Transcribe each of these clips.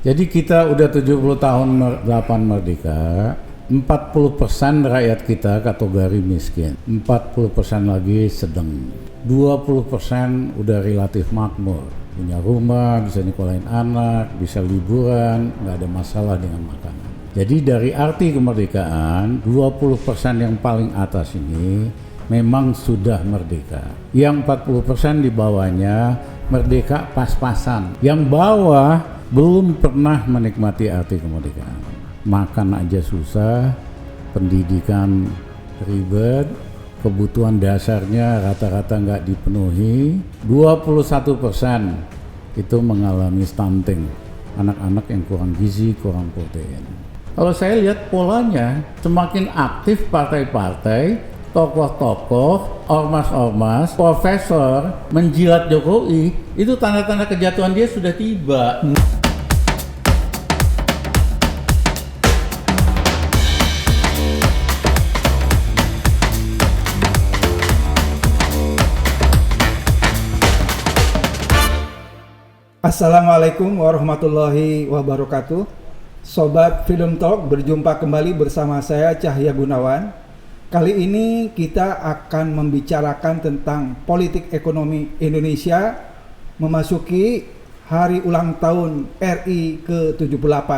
Jadi kita udah 70 tahun 8 merdeka, 40% rakyat kita kategori miskin, 40% lagi sedang, 20% udah relatif makmur, punya rumah, bisa nyekolahin anak, bisa liburan, nggak ada masalah dengan makanan. Jadi dari arti kemerdekaan, 20% yang paling atas ini memang sudah merdeka. Yang 40% di bawahnya merdeka pas-pasan. Yang bawah belum pernah menikmati arti kemerdekaan. Makan aja susah, pendidikan ribet, kebutuhan dasarnya rata-rata nggak dipenuhi. 21% itu mengalami stunting, anak-anak yang kurang gizi, kurang protein. Kalau saya lihat polanya, semakin aktif partai-partai, tokoh-tokoh, ormas-ormas, profesor menjilat Jokowi, itu tanda-tanda kejatuhan dia sudah tiba. Assalamualaikum warahmatullahi wabarakatuh. Sobat Freedom Talk, berjumpa kembali bersama saya Cahya Gunawan. Kali ini kita akan membicarakan tentang politik ekonomi Indonesia memasuki hari ulang tahun RI ke-78.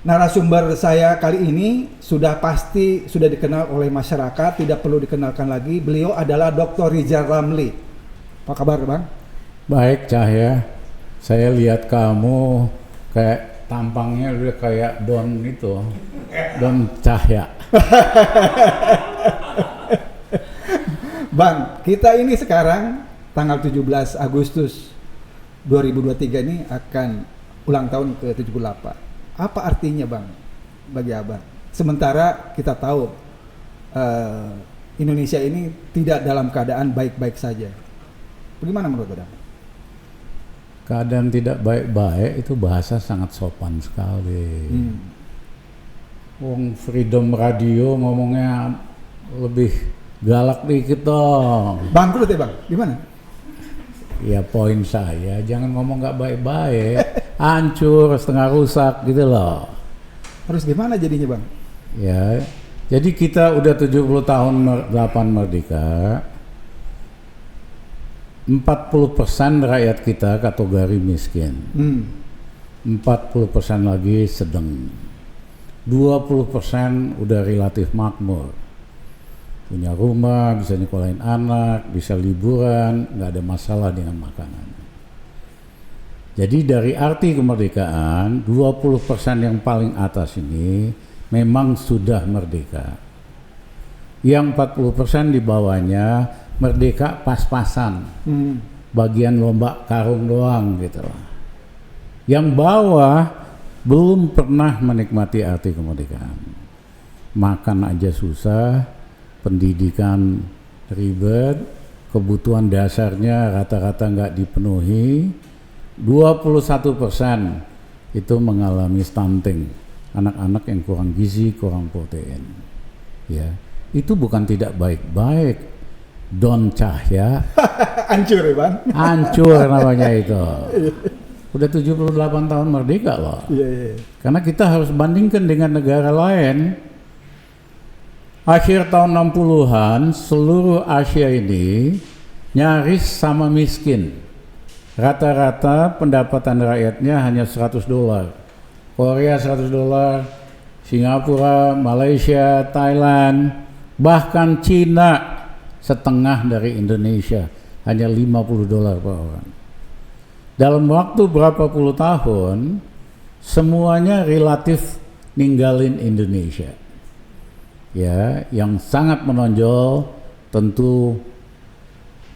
Narasumber saya kali ini sudah pasti sudah dikenal oleh masyarakat, tidak perlu dikenalkan lagi. Beliau adalah Dr. Rizal Ramli. Apa kabar, Bang? Baik, Cahya. Saya lihat kamu kayak tampangnya udah kayak Don itu, Don Cahya. Bang, kita ini sekarang tanggal 17 Agustus 2023 ini akan ulang tahun ke-78. Apa artinya, Bang, bagi Abang? Sementara kita tahu Indonesia ini tidak dalam keadaan baik-baik saja. Bagaimana menurut Abang? Keadaan tidak baik-baik itu bahasa sangat sopan sekali. Wong Freedom Radio ngomongnya lebih galak dikit dong. Bangkrut ya, Bang? Gimana? Ya poin saya jangan ngomong nggak baik-baik, hancur, setengah rusak gitu loh. Harus gimana jadinya, Bang? Ya, jadi kita udah 70 tahun 8 merdeka, 40% rakyat kita kategori miskin, 40% lagi sedang, 20% udah relatif makmur, punya rumah, bisa nyekolahin anak, bisa liburan, nggak ada masalah dengan makanan. Jadi dari arti kemerdekaan, 20% yang paling atas ini memang sudah merdeka. Yang 40% di bawahnya merdeka pas-pasan, bagian lomba karung doang gitu loh. Yang bawah belum pernah menikmati arti kemerdekaan. Makan aja susah, pendidikan ribet, kebutuhan dasarnya rata-rata nggak dipenuhi. 21% itu mengalami stunting, anak-anak yang kurang gizi, kurang protein. Ya, itu bukan tidak baik-baik. Don Cahya Hancur ya, Bang? Hancur namanya itu. Udah 78 tahun merdeka loh. Iya. Karena kita harus bandingkan dengan negara lain. Akhir tahun 60-an seluruh Asia ini nyaris sama miskin. Rata-rata pendapatan rakyatnya hanya $100. Korea $100, Singapura, Malaysia, Thailand, bahkan Cina setengah dari Indonesia, hanya $50 per orang. Dalam waktu berapa puluh tahun, semuanya relatif ninggalin Indonesia. Ya, yang sangat menonjol tentu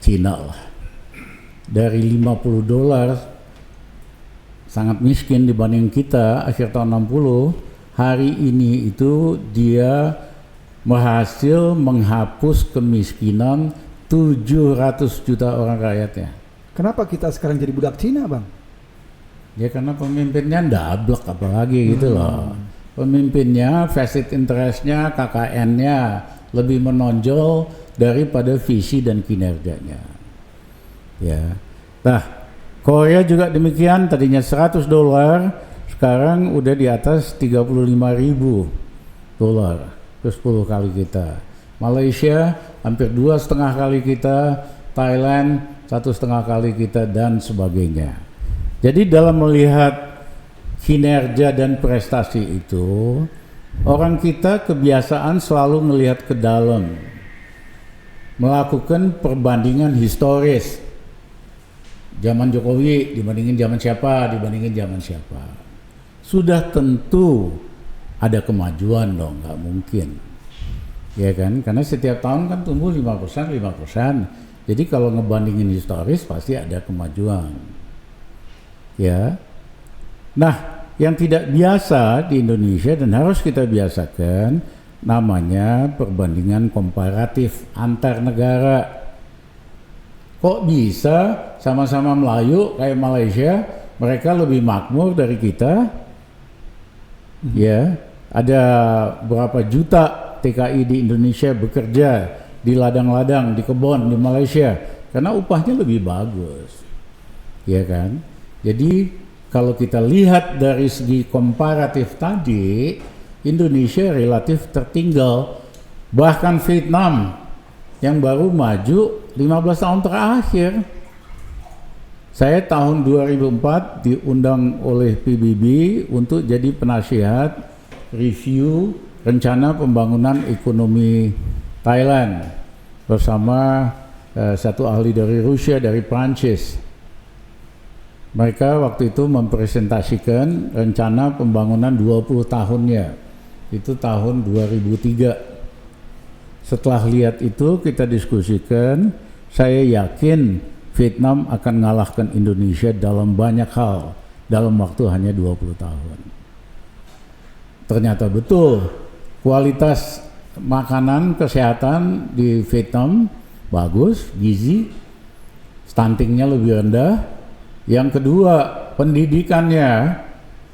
Cina lah. Dari $50 sangat miskin dibanding kita akhir tahun 60, hari ini itu dia berhasil menghapus kemiskinan 700 juta orang rakyatnya. Kenapa kita sekarang jadi budak Cina, Bang? Ya karena pemimpinnya ndablek apalagi gitu loh. Pemimpinnya, vested interest-nya, KKN-nya lebih menonjol daripada visi dan kinerjanya. Ya. Nah, Korea juga demikian, tadinya $100, sekarang udah di atas $35.000, terus 10 kali kita. Malaysia hampir 2,5 kali kita, Thailand 1,5 kali kita, dan sebagainya. Jadi dalam melihat kinerja dan prestasi itu, orang kita kebiasaan selalu melihat ke dalam, melakukan perbandingan historis. Zaman Jokowi dibandingin zaman siapa, Sudah tentu ada kemajuan dong, nggak mungkin. Ya kan? Karena setiap tahun kan tumbuh 5%. Jadi kalau ngebandingin historis pasti ada kemajuan. Ya. Nah, yang tidak biasa di Indonesia dan harus kita biasakan namanya perbandingan komparatif antar negara. Kok bisa sama-sama Melayu kayak Malaysia, mereka lebih makmur dari kita? Ya, ada berapa juta TKI di Indonesia bekerja di ladang-ladang, di kebun di Malaysia karena upahnya lebih bagus. Ya kan? Jadi kalau kita lihat dari segi komparatif tadi, Indonesia relatif tertinggal. Bahkan Vietnam yang baru maju 15 tahun terakhir. Saya tahun 2004 diundang oleh PBB untuk jadi penasihat review rencana pembangunan ekonomi Thailand bersama satu ahli dari Rusia, dari Prancis. Mereka waktu itu mempresentasikan rencana pembangunan 20 tahunnya. Itu tahun 2003. Setelah lihat itu kita diskusikan, saya yakin Vietnam akan mengalahkan Indonesia dalam banyak hal dalam waktu hanya 20 tahun. Ternyata betul, kualitas makanan kesehatan di Vietnam bagus, gizi, stuntingnya lebih rendah. Yang kedua, pendidikannya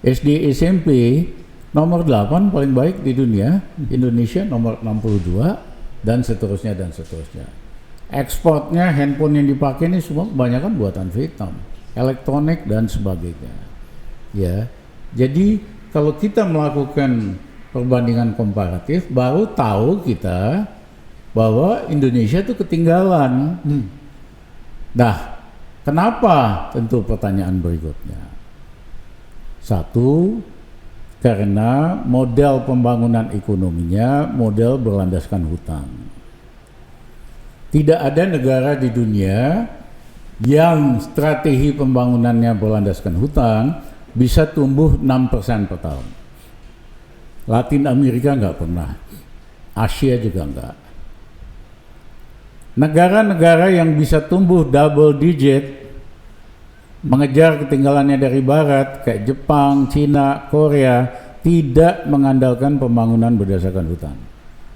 SD SMP nomor 8 paling baik di dunia, Indonesia nomor 62 dan seterusnya dan seterusnya. Ekspornya handphone yang dipakai ini semua kebanyakan buatan Vietnam, elektronik dan sebagainya. Ya, jadi kalau kita melakukan perbandingan komparatif, baru tahu kita bahwa Indonesia itu ketinggalan. Nah, kenapa? Tentu pertanyaan berikutnya. Satu, karena model pembangunan ekonominya model berlandaskan hutang. Tidak ada negara di dunia yang strategi pembangunannya berlandaskan hutang bisa tumbuh 6% per tahun. Latin Amerika nggak pernah, Asia juga nggak. Negara-negara yang bisa tumbuh double digit, mengejar ketinggalannya dari barat kayak Jepang, Cina, Korea, tidak mengandalkan pembangunan berdasarkan hutang,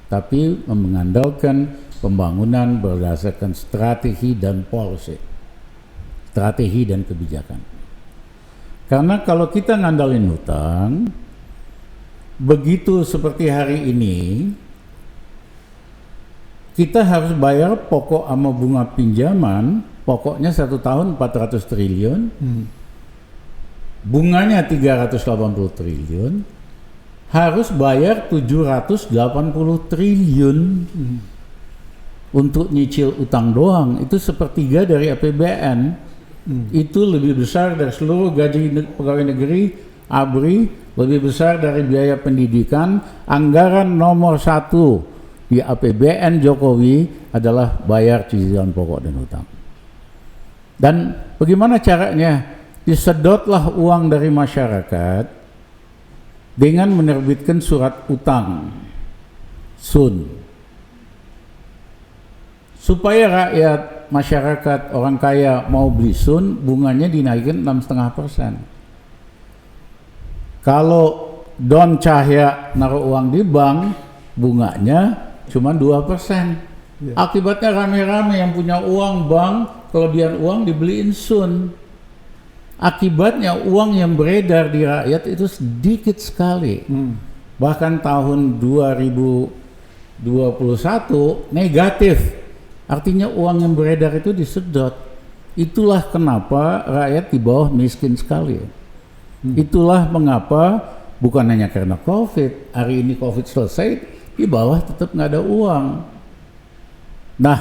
tapi mengandalkan pembangunan berdasarkan strategi dan policy, strategi dan kebijakan. Karena kalau kita ngandalin hutang, begitu seperti hari ini, kita harus bayar pokok sama bunga pinjaman, pokoknya 1 tahun 400 triliun, bunganya 380 triliun, harus bayar 780 triliun untuk nyicil utang doang. Itu sepertiga dari APBN. Itu lebih besar dari seluruh gaji pegawai negeri, ABRI, lebih besar dari biaya pendidikan. Anggaran nomor 1 di APBN Jokowi adalah bayar cicilan pokok dan hutang. Dan bagaimana caranya? Disedotlah uang dari masyarakat dengan menerbitkan surat utang SUN, supaya rakyat, masyarakat, orang kaya mau beli SUN, bunganya dinaikkan 6,5%. Kalau Don Cahya naruh uang di bank, bunganya cuma 2%. Akibatnya rame-rame yang punya uang bank, kelebihan uang dibeliin SUN. Akibatnya uang yang beredar di rakyat itu sedikit sekali. Bahkan tahun 2021 negatif. Artinya uang yang beredar itu disedot. Itulah kenapa rakyat di bawah miskin sekali. Itulah mengapa bukan hanya karena COVID, hari ini COVID selesai, di bawah tetap nggak ada uang. Nah,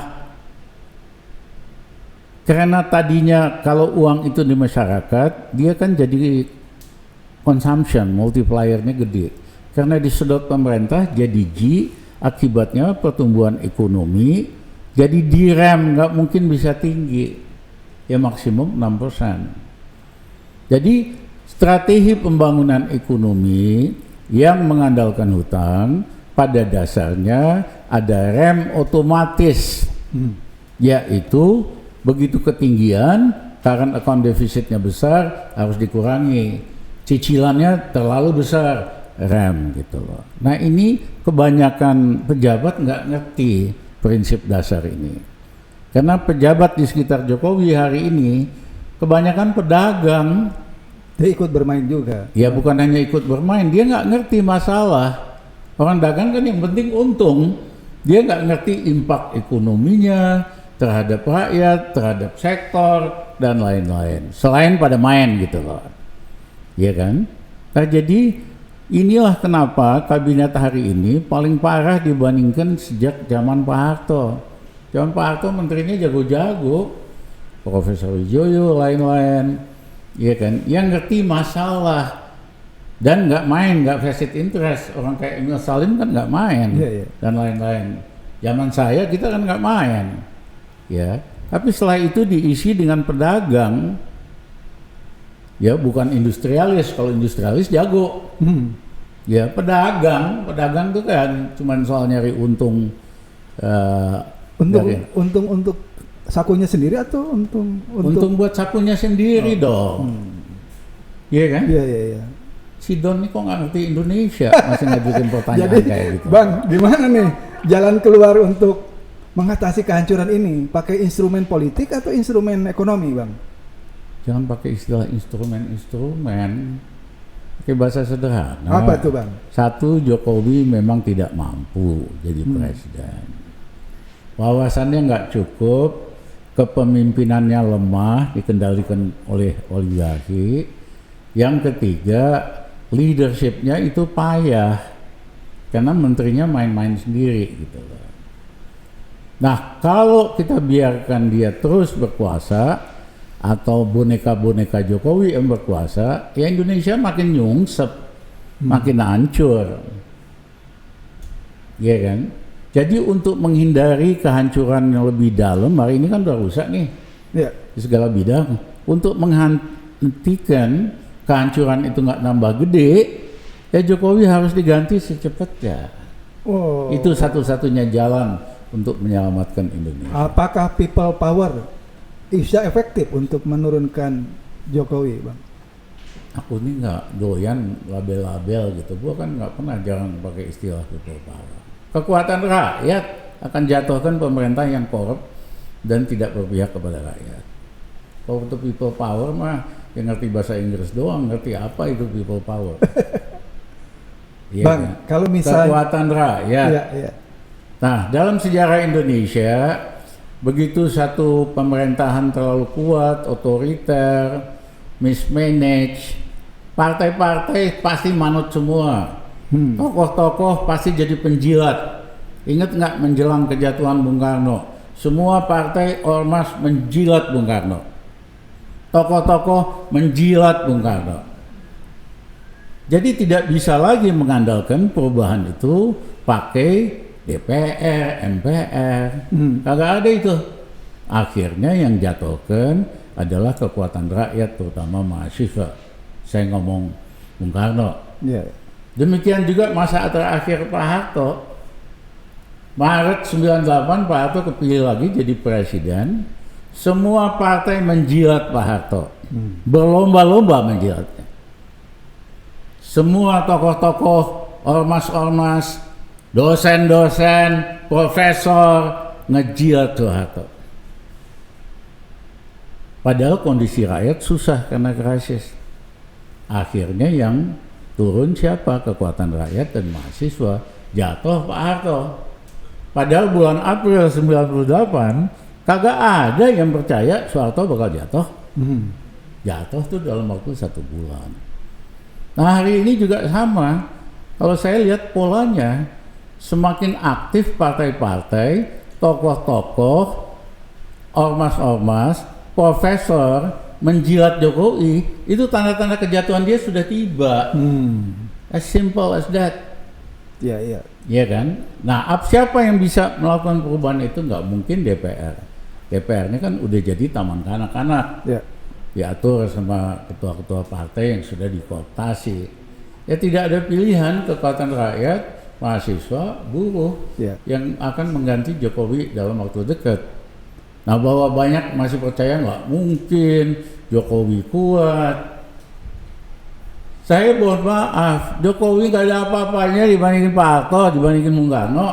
karena tadinya kalau uang itu di masyarakat, dia kan jadi consumption, multipliernya gede. Karena disedot pemerintah jadi G, akibatnya pertumbuhan ekonomi jadi direm, nggak mungkin bisa tinggi, ya maksimum 6%. Jadi strategi pembangunan ekonomi yang mengandalkan hutang pada dasarnya ada rem otomatis, yaitu begitu ketinggian, current account defisitnya besar, harus dikurangi, cicilannya terlalu besar, rem gitu loh. Nah ini kebanyakan pejabat nggak ngerti prinsip dasar ini, karena pejabat di sekitar Jokowi hari ini kebanyakan pedagang. Dia ikut bermain juga. Ya bukan hanya ikut bermain, dia nggak ngerti masalah. Orang dagang kan yang penting untung, dia nggak ngerti impak ekonominya terhadap rakyat, terhadap sektor dan lain-lain. Selain pada main gitu loh, ya kan? Nah jadi inilah kenapa kabinet hari ini paling parah dibandingkan sejak zaman Pak Harto. Zaman Pak Harto menterinya jago-jago, Profesor Wijoyo, lain-lain, ya kan? Yang ngerti masalah dan nggak main, nggak vested interest. Orang kayak Emil Salim kan nggak main, dan lain-lain. Zaman saya kita kan nggak main, ya. Tapi setelah itu diisi dengan pedagang, ya bukan industrialis. Kalau industrialis jago. Ya pedagang tuh kan cuman soal nyari untung. Untung untuk sakunya sendiri atau untung buat sakunya sendiri dong. Iya kan? Iya. Si Don ini kok nggak ngerti Indonesia, masih ngajuin pertanyaan. Jadi, kayak gitu. Bang, gimana nih jalan keluar untuk mengatasi kehancuran ini? Pakai instrumen politik atau instrumen ekonomi, Bang? Jangan pakai istilah instrumen. Pakai bahasa sederhana. Apa tuh, Bang? Satu, Jokowi memang tidak mampu jadi presiden. Wawasannya nggak cukup, kepemimpinannya lemah, dikendalikan oleh oligarki. Yang ketiga, leadershipnya itu payah, karena menterinya main-main sendiri gitu loh. Nah, kalau kita biarkan dia terus berkuasa, atau boneka-boneka Jokowi yang berkuasa, ya Indonesia makin nyungsep, makin hancur, ya kan? Jadi untuk menghindari kehancuran yang lebih dalam, hari ini kan udah rusak nih, di segala bidang. Untuk menghentikan kehancuran itu nggak nambah gede, ya Jokowi harus diganti secepatnya. Itu satu-satunya jalan untuk menyelamatkan Indonesia. Apakah people power bisa efektif untuk menurunkan Jokowi, Bang? Aku ini nggak doyan label-label gitu. Gua kan nggak pernah, jarang pakai istilah people power. Kekuatan rakyat akan jatuhkan pemerintah yang korup dan tidak berpihak kepada rakyat. Kalau untuk people power mah yang ngerti bahasa Inggris doang, ngerti apa itu people power. Ya, Bang, kan? Kalau misalnya kekuatan rakyat. Nah, dalam sejarah Indonesia, begitu satu pemerintahan terlalu kuat, otoriter, mismanage, partai-partai pasti manut semua. Tokoh-tokoh pasti jadi penjilat. Ingat nggak menjelang kejatuhan Bung Karno? Semua partai ormas menjilat Bung Karno. Tokoh-tokoh menjilat Bung Karno. Jadi tidak bisa lagi mengandalkan perubahan itu pakai DPR, MPR, kagak ada itu. Akhirnya yang jatuhkan adalah kekuatan rakyat, terutama mahasiswa. Saya ngomong Bung Karno. Demikian juga masa terakhir Pak Harto. Maret 98 Pak Harto kepilih lagi jadi presiden. Semua partai menjilat Pak Harto, berlomba-lomba menjilatnya. Semua tokoh-tokoh, ormas-ormas, dosen-dosen, profesor ngejilat Soeharto. Padahal kondisi rakyat susah karena krisis. Akhirnya yang turun siapa? Kekuatan rakyat dan mahasiswa. Jatuh Pak Harto. Padahal bulan April 98 Kagak ada yang percaya Soeharto bakal jatuh. Hmm. Jatuh tuh dalam waktu 1 bulan. Nah hari ini juga sama. Kalau saya lihat polanya, semakin aktif partai-partai, tokoh-tokoh, ormas-ormas, profesor menjilat Jokowi, itu tanda-tanda kejatuhan dia sudah tiba. As simple as that. Ya, ya. Iya kan? Nah, siapa yang bisa melakukan perubahan itu? Nggak mungkin DPR. DPR ini kan udah jadi taman kanak-kanak. Ya. Diatur sama ketua-ketua partai yang sudah dikooptasi. Ya tidak ada pilihan kekuatan rakyat, mahasiswa, buruh Ya. yang akan mengganti Jokowi dalam waktu dekat. Nah, bahwa banyak masih percaya nggak mungkin Jokowi kuat. Saya mohon maaf, Jokowi nggak ada apa-apanya dibandingin Pak Harto, dibandingin Bung Karno.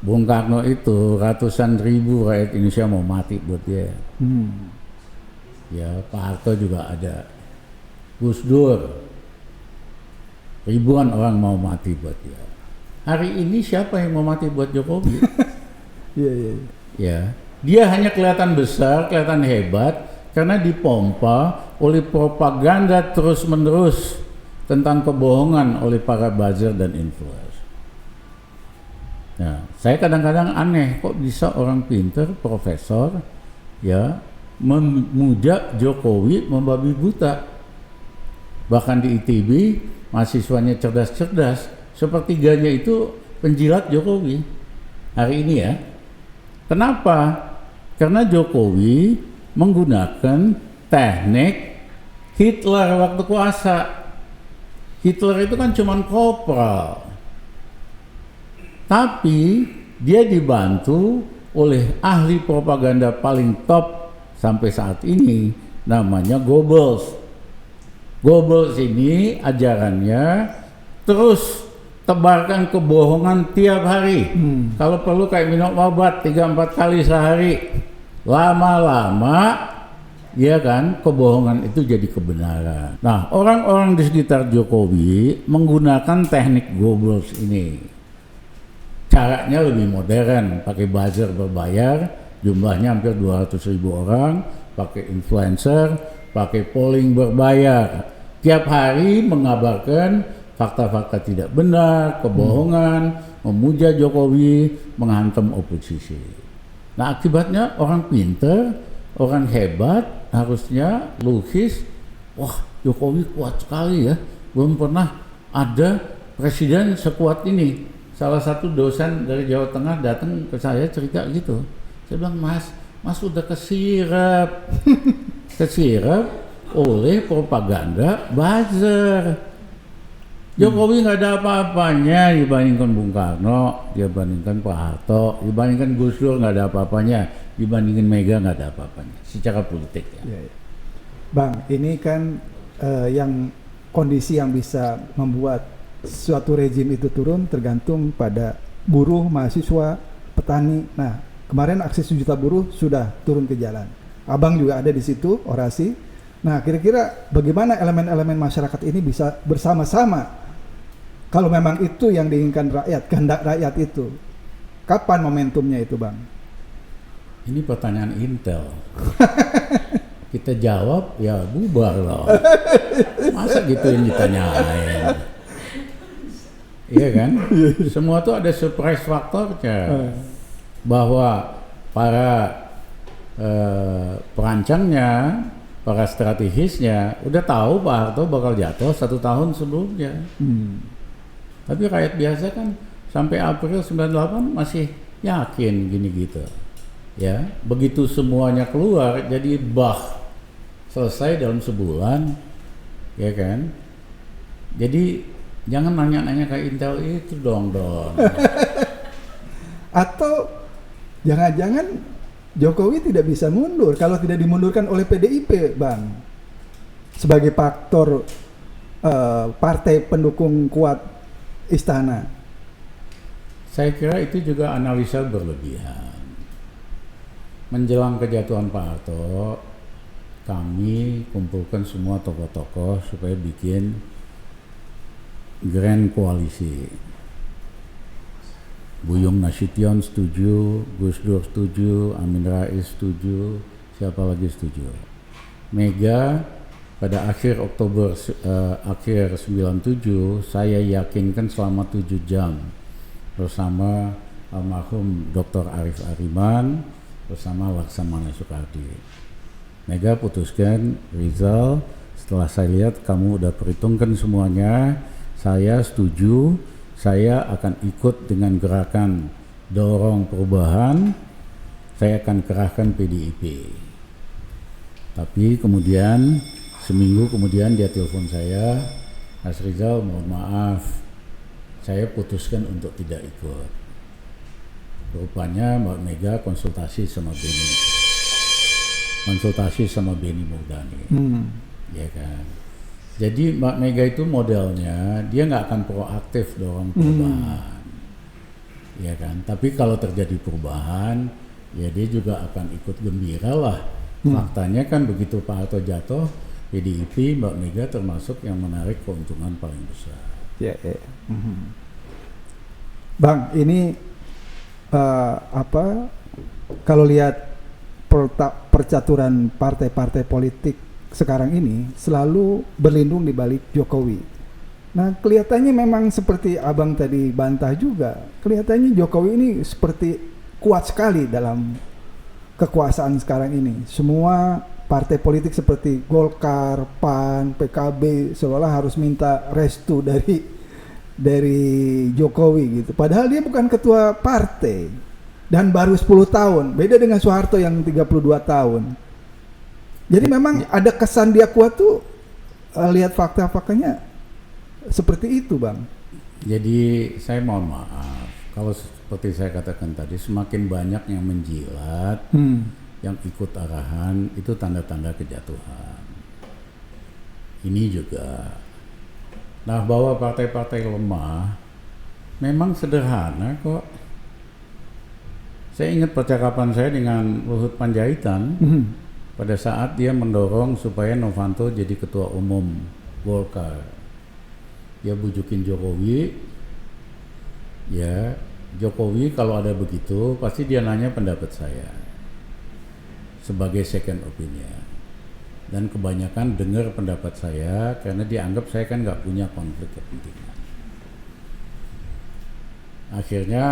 Bung Karno itu ratusan ribu rakyat Indonesia mau mati buat dia. Ya, Pak Harto juga ada. Gus Dur, ribuan orang mau mati buat dia. Hari ini siapa yang mau mati buat Jokowi? Iya, iya. Ya, dia hanya kelihatan besar, kelihatan hebat karena dipompa oleh propaganda terus-menerus tentang kebohongan oleh para buzzer dan influencer. Nah, saya kadang-kadang aneh kok bisa orang pinter, profesor, ya, memuja Jokowi membabi buta. Bahkan di ITB, mahasiswanya cerdas-cerdas, sepertiganya itu penjilat Jokowi hari ini ya. Kenapa? Karena Jokowi menggunakan teknik Hitler waktu kuasa. Hitler itu kan cuman kopral. Tapi dia dibantu oleh ahli propaganda paling top sampai saat ini, namanya Goebbels. Goebbels ini ajarannya terus tebarkan kebohongan tiap hari. Kalau perlu kayak minum obat 3-4 kali sehari. Lama-lama ya kan kebohongan itu jadi kebenaran. Nah, orang-orang di sekitar Jokowi menggunakan teknik Goebbels ini. Caranya lebih modern, pakai buzzer berbayar, jumlahnya hampir 200.000 orang, pakai influencer, pakai polling berbayar. Tiap hari mengabarkan fakta-fakta tidak benar, kebohongan, memuja Jokowi, menghantam oposisi. Nah, akibatnya orang pinter, orang hebat, harusnya logis, wah Jokowi kuat sekali ya, belum pernah ada presiden sekuat ini. Salah satu dosen dari Jawa Tengah datang ke saya cerita gitu. Saya bilang, Mas udah kesirap oleh propaganda buzzer. Jokowi nggak ada apa-apanya dibandingkan Bung Karno, dibandingkan Pak Harto, dibandingkan Gus Dur nggak ada apa-apanya, dibandingin Mega nggak ada apa-apanya secara politik ya. Ya. Bang, ini kan yang kondisi yang bisa membuat suatu rezim itu turun tergantung pada buruh, mahasiswa, petani. Nah, kemarin aksi 1 juta buruh sudah turun ke jalan. Abang juga ada di situ orasi. Nah, kira-kira bagaimana elemen-elemen masyarakat ini bisa bersama-sama? Kalau memang itu yang diinginkan rakyat, kehendak rakyat itu, kapan momentumnya itu, Bang? Ini pertanyaan intel. Kita jawab, ya bubar loh. Masa gitu yang ditanyain? Iya kan? Semua tuh ada surprise faktornya. Bahwa para perancangnya, para strategisnya udah tahu Pak Harto bakal jatuh 1 tahun sebelumnya. Tapi rakyat biasa kan sampai April 98 masih yakin gini gitu. Ya, begitu semuanya keluar jadi selesai dalam sebulan, ya kan? Jadi jangan nanya-nanya kayak Intel itu dong. Atau jangan-jangan Jokowi tidak bisa mundur kalau tidak dimundurkan oleh PDIP, Bang, sebagai faktor partai pendukung kuat istana. Saya kira itu juga analisa berlebihan. Menjelang kejatuhan Pak Harto, kami kumpulkan semua tokoh-tokoh supaya bikin grand koalisi. Buyung Nasution setuju, Gus Dur setuju, Amin Rais setuju, siapa lagi setuju. Mega pada akhir Oktober akhir 97 saya yakinkan selama 7 jam bersama almarhum Dr. Arif Ariman bersama Laksamana Soekardi. Mega putuskan, Rizal, setelah saya lihat kamu udah perhitungkan semuanya, saya setuju, saya akan ikut dengan gerakan dorong perubahan, saya akan kerahkan PDIP. Tapi kemudian seminggu kemudian dia telepon saya, Mas Rizal, mohon maaf, saya putuskan untuk tidak ikut. Rupanya Mbak Mega konsultasi sama Beni Murdani, ya kan. Jadi Mbak Mega itu modelnya dia nggak akan proaktif dorong perubahan, ya kan. Tapi kalau terjadi perubahan, ya dia juga akan ikut gembira lah. Faktanya kan begitu Pak Harto jatuh, PDIP, Mbak Mega termasuk yang menarik keuntungan paling besar. Ya. Bang, ini kalau lihat percaturan partai-partai politik sekarang ini selalu berlindung di balik Jokowi. Nah, kelihatannya memang seperti Abang tadi bantah juga, kelihatannya Jokowi ini seperti kuat sekali dalam kekuasaan sekarang ini. Semua partai politik seperti Golkar, PAN, PKB seolah harus minta restu dari Jokowi gitu. Padahal dia bukan ketua partai dan baru 10 tahun. Beda dengan Soeharto yang 32 tahun. Jadi memang ada kesan dia kuat tuh, lihat fakta-faktanya seperti itu, Bang. Jadi saya mohon maaf, kalau seperti saya katakan tadi, semakin banyak yang menjilat, yang ikut arahan, itu tanda-tanda kejatuhan. Ini juga. Nah, bahwa partai-partai lemah memang sederhana kok. Saya ingat percakapan saya dengan Luhut Panjaitan pada saat dia mendorong supaya Novanto jadi ketua umum Golkar. Dia bujukin Jokowi, ya Jokowi kalau ada begitu pasti dia nanya pendapat saya sebagai second opinion, dan kebanyakan dengar pendapat saya karena dianggap saya kan nggak punya konflik kepentingan. Akhirnya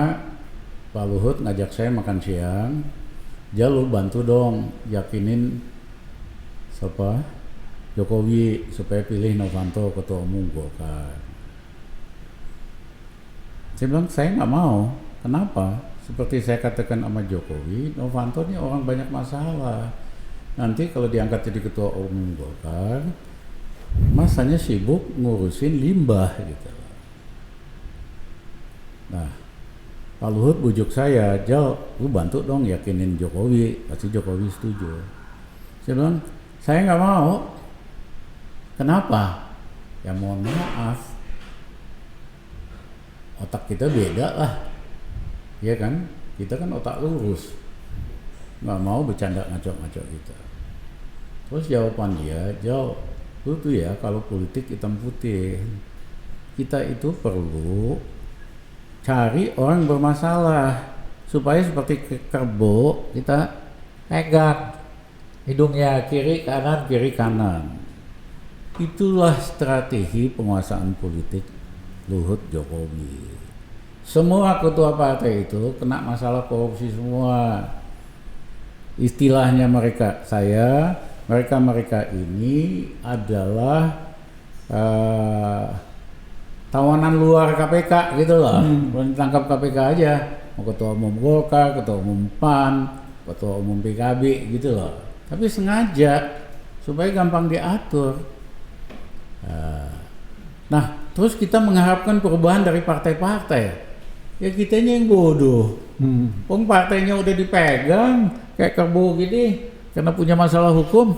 Pak Luhut ngajak saya makan siang, lu bantu dong yakinin siapa Jokowi supaya pilih Novanto ketua umum Golkar. Saya bilang saya nggak mau. Kenapa? Seperti saya katakan sama Jokowi, Novanto ini orang banyak masalah. Nanti kalau diangkat jadi ketua umum Golkar, masanya sibuk ngurusin limbah gitu. Nah, Pak Luhut bujuk saya, Jal, lu bantu dong yakinin Jokowi, pasti Jokowi setuju. Saya bilang, saya nggak mau. Kenapa? Ya mohon maaf, otak kita beda lah, ya kan? Kita kan otak lurus, nggak mau bercanda ngaco-ngaco kita. Terus jawaban dia, Jal, lu tuh ya kalau politik hitam putih, kita itu perlu cari orang bermasalah supaya seperti kerbau kita pegang hidungnya kiri kanan. Itulah strategi penguasaan politik Luhut Jokowi. Semua ketua partai itu kena masalah korupsi semua. Istilahnya mereka ini adalah tawanan luar KPK gitu loh. Belum ditangkap KPK aja, mau ketua umum Golkar, ketua umum PAN, ketua umum PKB gitu loh. Tapi sengaja supaya gampang diatur. Nah, terus kita mengharapkan perubahan dari partai-partai. Ya kitanya yang bodoh. Partainya udah dipegang kayak kerbau gini karena punya masalah hukum.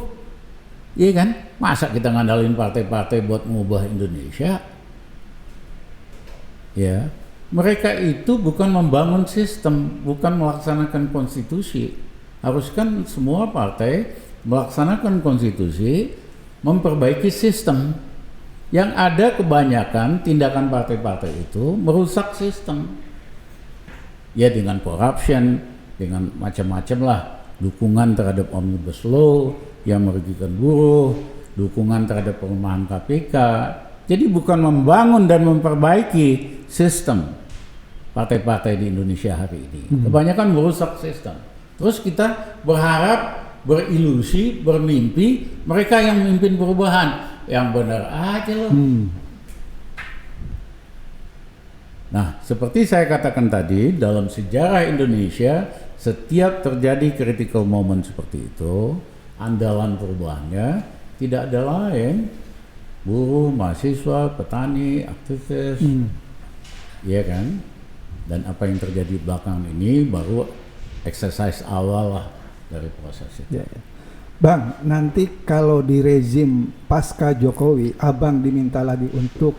Iya kan? Masa kita ngandalin partai-partai buat mengubah Indonesia? Ya, mereka itu bukan membangun sistem, bukan melaksanakan konstitusi. Harus kan semua partai melaksanakan konstitusi, memperbaiki sistem. Yang ada kebanyakan tindakan partai-partai itu merusak sistem. Ya dengan corruption, dengan macam-macam lah, dukungan terhadap Omnibus Law yang merugikan buruh, dukungan terhadap pelemahan KPK. Jadi bukan membangun dan memperbaiki sistem partai-partai di Indonesia hari ini. Kebanyakan merusak sistem. Terus kita berharap, berilusi, bermimpi mereka yang memimpin perubahan. Yang benar aja loh. Nah, seperti saya katakan tadi, dalam sejarah Indonesia, setiap terjadi critical moment seperti itu, andalan perubahannya tidak ada lain, buruh, mahasiswa, petani, aktivis, ya kan? Dan apa yang terjadi belakangan ini baru exercise awal lah dari proses itu. Ya. Bang, nanti kalau di rezim pasca Jokowi, Abang diminta lagi untuk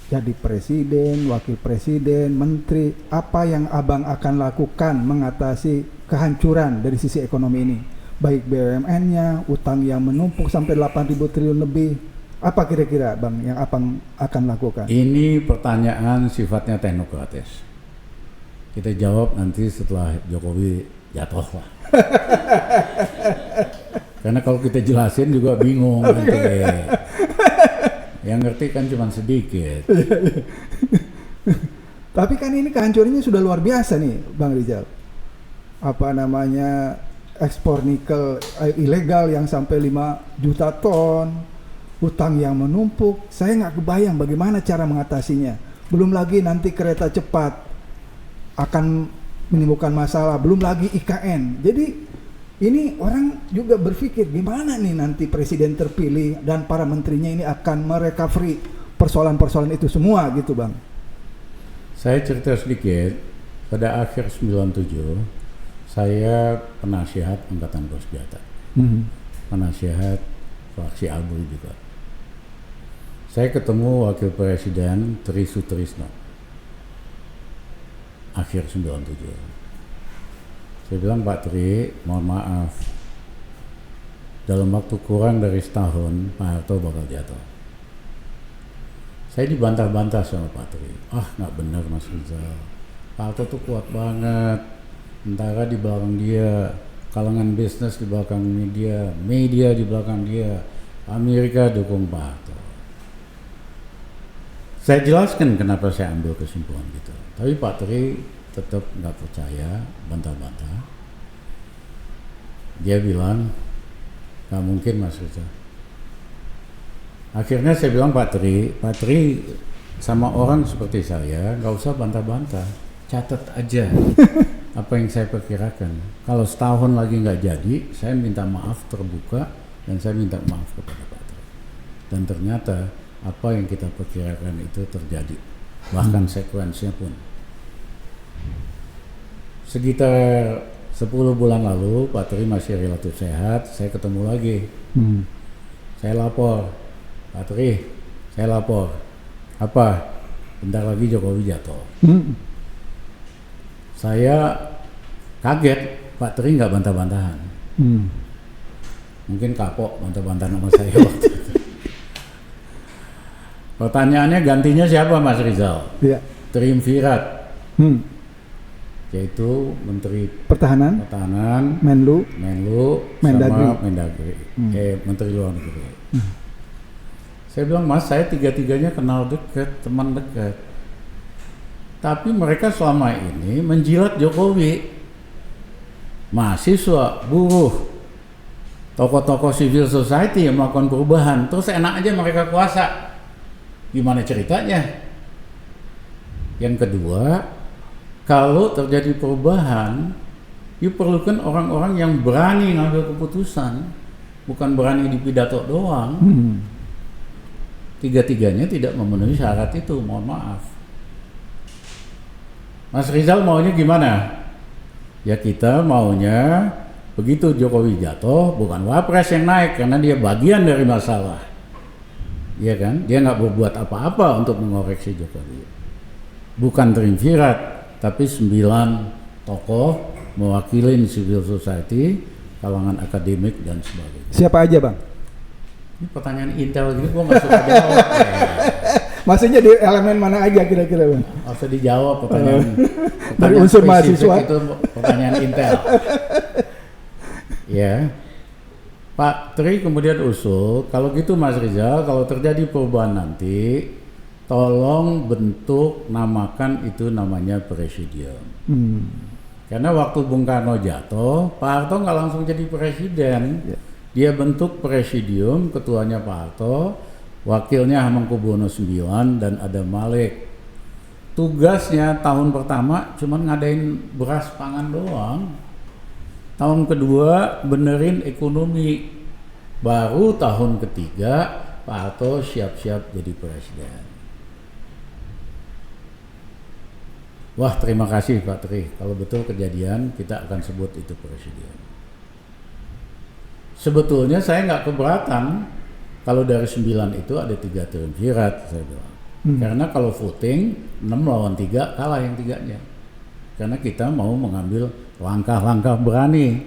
jadi presiden, wakil presiden, menteri, apa yang Abang akan lakukan mengatasi kehancuran dari sisi ekonomi ini? Baik BUMN-nya, utang yang menumpuk sampai 8.000 triliun lebih. Apa kira-kira Bang yang Abang akan lakukan? Ini pertanyaan sifatnya teknokratis. Kita jawab nanti setelah Jokowi jatuh lah. Karena kalau kita jelasin juga bingung nanti. Yang ngerti kan cuma sedikit. Tapi kan ini kehancurannya sudah luar biasa nih Bang Rizal. Apa namanya, ekspor nikel ilegal yang sampai 5 juta ton, hutang yang menumpuk. Saya nggak kebayang bagaimana cara mengatasinya. Belum lagi nanti kereta cepat akan menimbulkan masalah, belum lagi IKN. Jadi ini orang juga berpikir gimana nih nanti presiden terpilih dan para menterinya ini akan merecovery persoalan-persoalan itu semua gitu Bang. Saya cerita sedikit, pada akhir 97 saya penasihat Angkatan Bersenjata, penasihat fraksi ABRI juga. Saya ketemu Wakil Presiden Tri Sutrisno akhir 97. Saya bilang, Pak Tri, mohon maaf, dalam waktu kurang dari setahun Pak Harto bakal jatuh. Saya dibantah-bantah sama Pak Tri. Ah, nggak benar Mas Rizal. Pak Harto tuh kuat banget. Tentara di belakang dia, kalangan bisnis di belakang media di belakang dia, Amerika dukung Pak Harto. Saya jelaskan kenapa saya ambil kesimpulan gitu. Tapi Pak Tri tetap nggak percaya, bantah-bantah. Dia bilang, nggak mungkin Mas Rizal. Akhirnya saya bilang, Pak Tri sama orang seperti saya nggak usah bantah-bantah, catat aja apa yang saya perkirakan. Kalau setahun lagi nggak jadi, saya minta maaf terbuka dan saya minta maaf kepada Pak Tri. Dan ternyata apa yang kita perkirakan itu terjadi, bahkan sekuensinya pun. Sekitar 10 bulan lalu Pak Tri masih relatif sehat, saya ketemu lagi. Saya lapor, Pak Tri, saya lapor. Apa? Bentar lagi Jokowi jatuh. Saya kaget, Pak Tri nggak bantah-bantahan. Mungkin kapok bantah-bantah nama saya waktu itu. Pertanyaannya gantinya siapa Mas Rizal? Ya. Triumvirat. Yaitu Menteri Pertahanan, Menlu, Mendagri. Sama Mendagri, Menteri Luar Negeri. Saya bilang, Mas, saya tiga-tiganya kenal dekat, teman dekat. Tapi mereka selama ini menjilat Jokowi. Mahasiswa, buruh, tokoh-tokoh civil society yang melakukan perubahan, terus enak aja mereka kuasa. Gimana ceritanya? Yang kedua, kalau terjadi perubahan, diperlukan orang-orang yang berani ngambil keputusan, bukan berani di pidato doang. Tiga-tiganya tidak memenuhi syarat itu, mohon maaf. Mas Rizal maunya gimana? Ya kita maunya begitu Jokowi jatuh, bukan Wapres yang naik karena dia bagian dari masalah. Iya kan? Dia nggak berbuat apa-apa untuk mengoreksi Jokowi. Bukan triumvirat, tapi 9 tokoh mewakili civil society, kalangan akademik dan sebagainya. Siapa aja Bang? Ini pertanyaan intel gini gua nggak suka jawab. Maksudnya di elemen mana aja kira-kira, Bang? Usah dijawab pertanyaan. Dari unsur spesifik mahasiswa. itu pertanyaan intel. Ya. Pak Tri kemudian usul, kalau gitu Mas Rizal, kalau terjadi perubahan nanti, tolong bentuk namakan itu namanya presidium. Karena waktu Bung Karno jatuh, Pak Harto nggak langsung jadi presiden. Dia bentuk presidium, ketuanya Pak Harto, wakilnya Hamengkubuwono IX dan ada Malik. Tugasnya tahun pertama cuma ngadain beras pangan doang. Tahun kedua benerin ekonomi. Baru tahun ketiga Pak Harto siap-siap jadi presiden. Wah, terima kasih Pak Tri. Kalau betul kejadian, kita akan sebut itu presiden. Sebetulnya saya nggak keberatan kalau dari 9 itu ada 3 triumvirat, saya bilang. Karena kalau voting 6 lawan 3 kalah yang 3-nya. Karena kita mau mengambil langkah-langkah berani.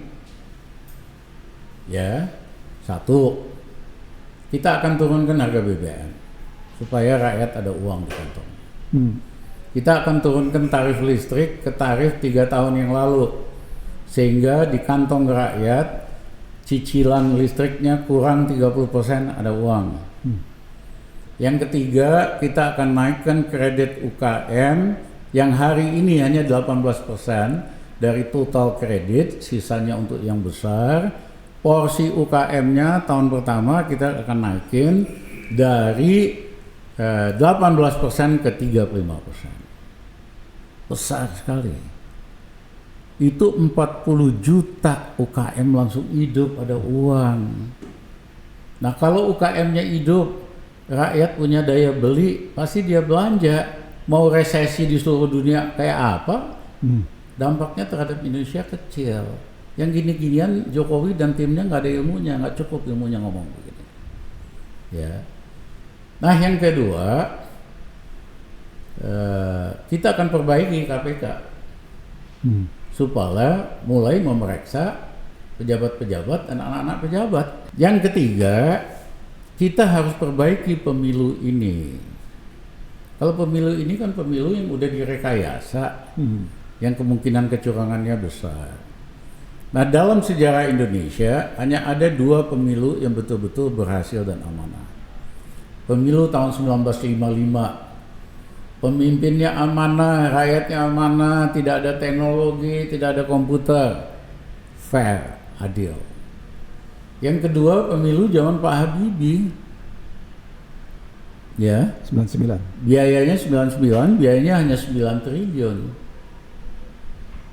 Ya, 1, kita akan turunkan harga BBM supaya rakyat ada uang di kantong. Kita akan turunkan tarif listrik ke tarif 3 tahun yang lalu, sehingga di kantong rakyat cicilan listriknya kurang 30% ada uang. Yang ketiga, kita akan naikkan kredit UKM yang hari ini hanya 18% dari total kredit, sisanya untuk yang besar. Porsi UKM-nya tahun pertama kita akan naikin dari 18% ke 35%. Besar sekali. Itu 40 juta UKM langsung hidup, ada uang. Nah, kalau UKM-nya hidup, rakyat punya daya beli, pasti dia belanja. Mau resesi di seluruh dunia kayak apa? Dampaknya terhadap Indonesia kecil. Yang gini-ginian Jokowi dan timnya nggak ada ilmunya, nggak cukup ilmunya ngomong begini. Ya. Nah, yang kedua, kita akan perbaiki KPK supaya mulai memeriksa pejabat-pejabat dan anak-anak pejabat. Yang ketiga, kita harus perbaiki pemilu ini. Kalau pemilu ini kan pemilu yang udah direkayasa, yang kemungkinan kecurangannya besar. Nah, dalam sejarah Indonesia hanya ada 2 pemilu yang betul-betul berhasil dan amanah. Pemilu tahun 1955, pemimpinnya amanah, rakyatnya amanah, tidak ada teknologi, tidak ada komputer, fair, adil. Yang kedua, pemilu zaman Pak Habibie, ya, 99. biayanya 99, biayanya hanya 9 triliun.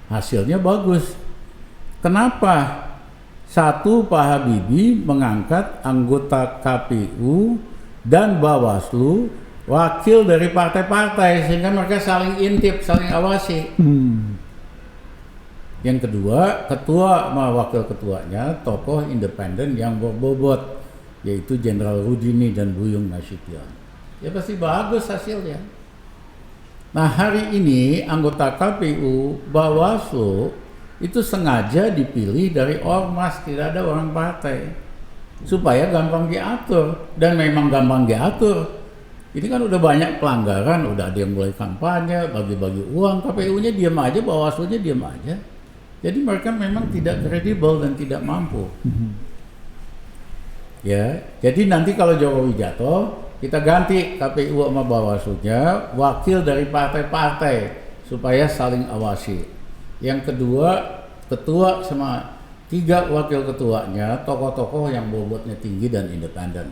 Hasilnya bagus. Kenapa? 1, Pak Habibie mengangkat anggota KPU dan Bawaslu wakil dari partai-partai sehingga mereka saling intip, saling awasi. Yang kedua, ketua sama wakil ketuanya tokoh independen yang berbobot, yaitu Jenderal Rudini dan Buyung Nasution. Ya pasti bagus hasilnya. Nah, hari ini anggota KPU, Bawaslu itu sengaja dipilih dari ormas, tidak ada orang partai, supaya gampang diatur, dan memang gampang diatur. Ini kan udah banyak pelanggaran, udah ada yang mulai kampanye, bagi-bagi uang, KPU-nya diam aja, Bawaslu-nya diam aja. Jadi mereka memang tidak kredibel dan tidak mampu. Ya, jadi nanti kalau Jokowi jatuh, kita ganti KPU sama Bawaslu-nya wakil dari partai-partai supaya saling awasi. Yang kedua, ketua sama 3 wakil ketuanya tokoh-tokoh yang bobotnya tinggi dan independen.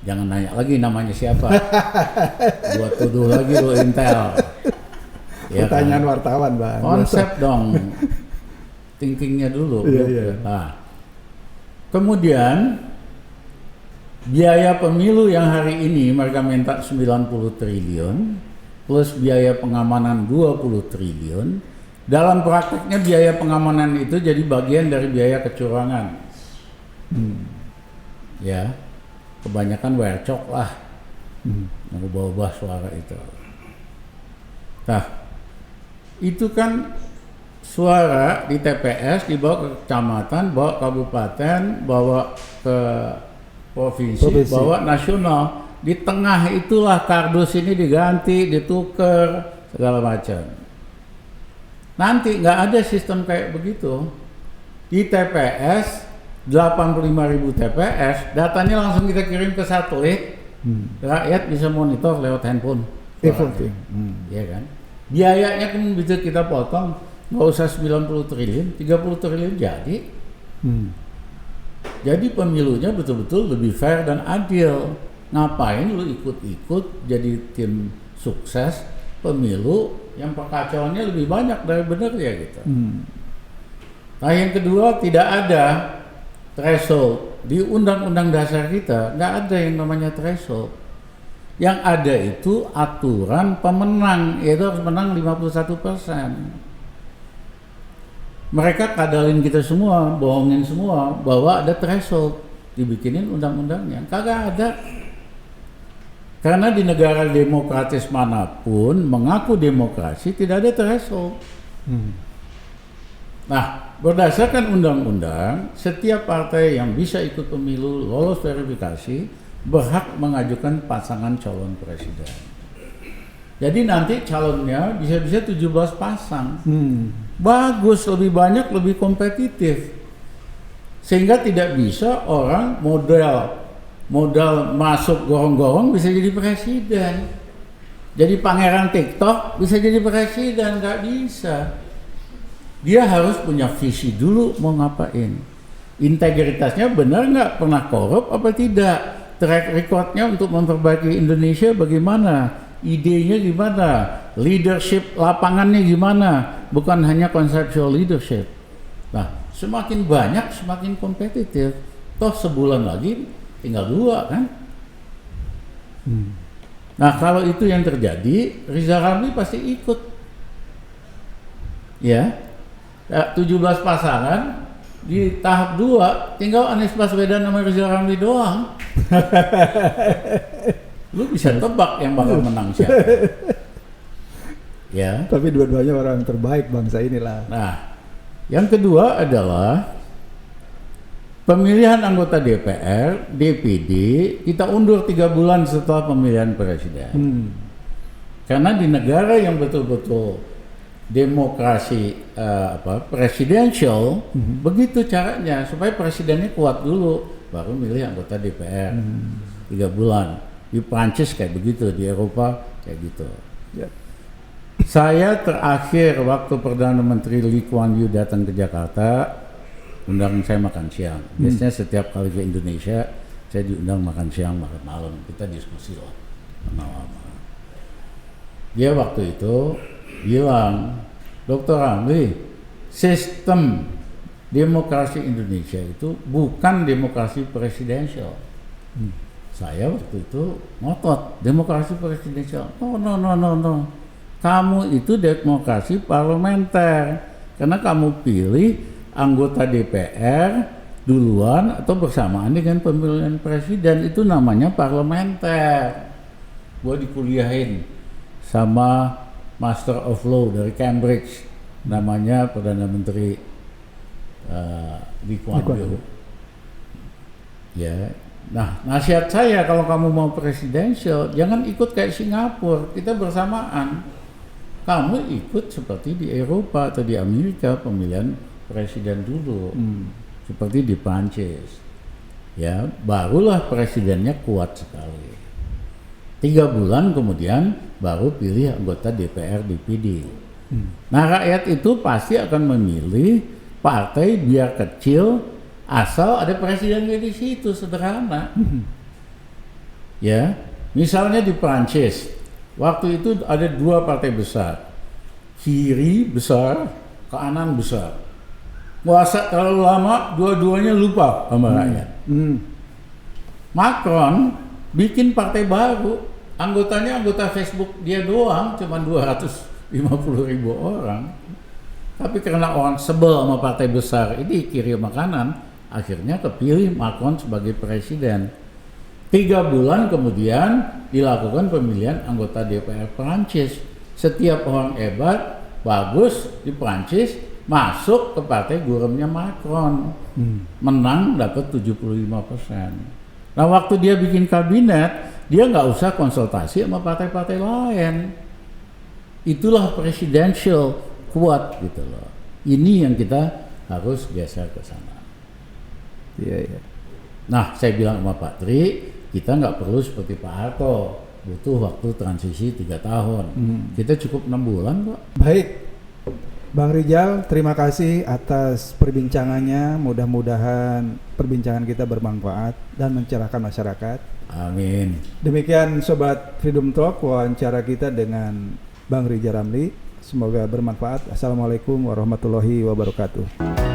Jangan nanya lagi namanya siapa. Buat tuduh lagi lo intel. Ya, Pertanyaan kan? wartawan, Bang. Konsep dong. Thinkingnya dulu. Iya. Nah, kemudian biaya pemilu yang hari ini mereka minta 90 triliun plus biaya pengamanan 20 triliun. Dalam prakteknya biaya pengamanan itu jadi bagian dari biaya kecurangan. Ya, kebanyakan wercok lah, mengubah-ubah suara itu. Nah, itu kan suara di TPS dibawa ke kecamatan, bawa kabupaten, bawa ke provinsi, bawa nasional. Di tengah itulah kardus ini diganti, ditukar, segala macam. Nanti nggak ada sistem kayak begitu. Di TPS, 85.000 TPS, datanya langsung kita kirim ke satelit, rakyat bisa monitor lewat handphone. Iya kan? Biayanya kan bisa kita potong, nggak usah 90 triliun, 30 triliun jadi. Jadi pemilunya betul-betul lebih fair dan adil. Ngapain lu ikut-ikut jadi tim sukses pemilu yang perkacauannya lebih banyak dari benar ya gitu. Nah yang kedua, tidak ada threshold. Di undang-undang dasar kita nggak ada yang namanya threshold. Yang ada itu aturan pemenang, yaitu harus menang 51%. Mereka kadalin kita semua, bohongin semua bahwa ada threshold, dibikinin undang-undangnya. Kagak ada. Karena di negara demokratis manapun mengaku demokrasi tidak ada threshold. Nah, berdasarkan undang-undang, setiap partai yang bisa ikut pemilu lolos verifikasi berhak mengajukan pasangan calon presiden. Jadi nanti calonnya bisa-bisa 17 pasang. Bagus, lebih banyak, lebih kompetitif. Sehingga tidak bisa orang modal masuk gorong-gorong bisa jadi presiden. Jadi pangeran TikTok bisa jadi presiden, nggak bisa. Dia harus punya visi dulu mau ngapain. Integritasnya benar nggak, pernah korup apa tidak. Track recordnya untuk memperbaiki Indonesia bagaimana, idenya gimana, leadership lapangannya gimana, bukan hanya conceptual leadership. Nah, semakin banyak semakin kompetitif. Toh sebulan lagi tinggal 2 kan. Nah kalau itu yang terjadi, Rizal Ramli pasti ikut. Ya, 17 pasangan di tahap 2 tinggal Anies Baswedan sama Rizal Ramli doang. Lu bisa tebak yang bakal menang siapa. Ya. Tapi dua-duanya orang terbaik bangsa inilah. Nah, yang kedua adalah pemilihan anggota DPR, DPD, kita undur 3 bulan setelah pemilihan presiden. Karena di negara yang betul-betul demokrasi presidential, begitu caranya supaya presidennya kuat dulu, baru milih anggota DPR 3 bulan. Di Prancis kayak begitu, di Eropa kayak gitu. Saya terakhir waktu Perdana Menteri Lee Kuan Yew datang ke Jakarta, undang saya makan siang. Biasanya setiap kali ke Indonesia, saya diundang makan siang, makan malam. Kita diskusi lah, lama-lama. Dia waktu itu bilang, Dr. Ramli, sistem demokrasi Indonesia itu bukan demokrasi presidensial. Saya waktu itu ngotot, demokrasi presidensial. No. Kamu itu demokrasi parlementer. Karena kamu pilih anggota DPR duluan atau bersamaan dengan pemilihan presiden, itu namanya parlementer. Gua dikuliahin sama Master of Law dari Cambridge, namanya Perdana Menteri Lee Kuan Yew. Ya, nah nasihat saya kalau kamu mau presidensial, jangan ikut kayak Singapura, kita bersamaan. Kamu ikut seperti di Eropa atau di Amerika pemilihan presiden dulu, seperti di Prancis, ya barulah presidennya kuat sekali. 3 bulan kemudian baru pilih anggota DPR DPD. Nah rakyat itu pasti akan memilih partai biar kecil asal ada presidennya di situ, sederhana. Ya, misalnya di Prancis waktu itu ada 2 partai besar, kiri besar, kanan besar. Kuasa terlalu lama, dua-duanya lupa sama rakyat. Macron bikin partai baru, anggotanya anggota Facebook dia doang, cuma 250.000 orang. Tapi karena orang sebel sama partai besar ini kiri sama kanan, akhirnya kepilih Macron sebagai presiden. 3 bulan kemudian dilakukan pemilihan anggota DPR Prancis. Setiap orang hebat, bagus di Prancis, masuk ke partai guremnya Macron, menang dapat 75%. Nah waktu dia bikin kabinet, Dia nggak usah konsultasi sama partai-partai lain. Itulah presidential kuat gitu loh. Ini yang kita harus geser ke sana. Iya, iya. Nah, saya bilang sama Pak Tri, kita nggak perlu seperti Pak Harto, butuh waktu transisi 3 tahun. Kita cukup 6 bulan kok. Baik, Bang Rijal, terima kasih atas perbincangannya. Mudah-mudahan perbincangan kita bermanfaat dan mencerahkan masyarakat. Amin. Demikian Sobat Freedom Talk, wawancara kita dengan Bang Rijal Ramli. Semoga bermanfaat. Assalamualaikum warahmatullahi wabarakatuh.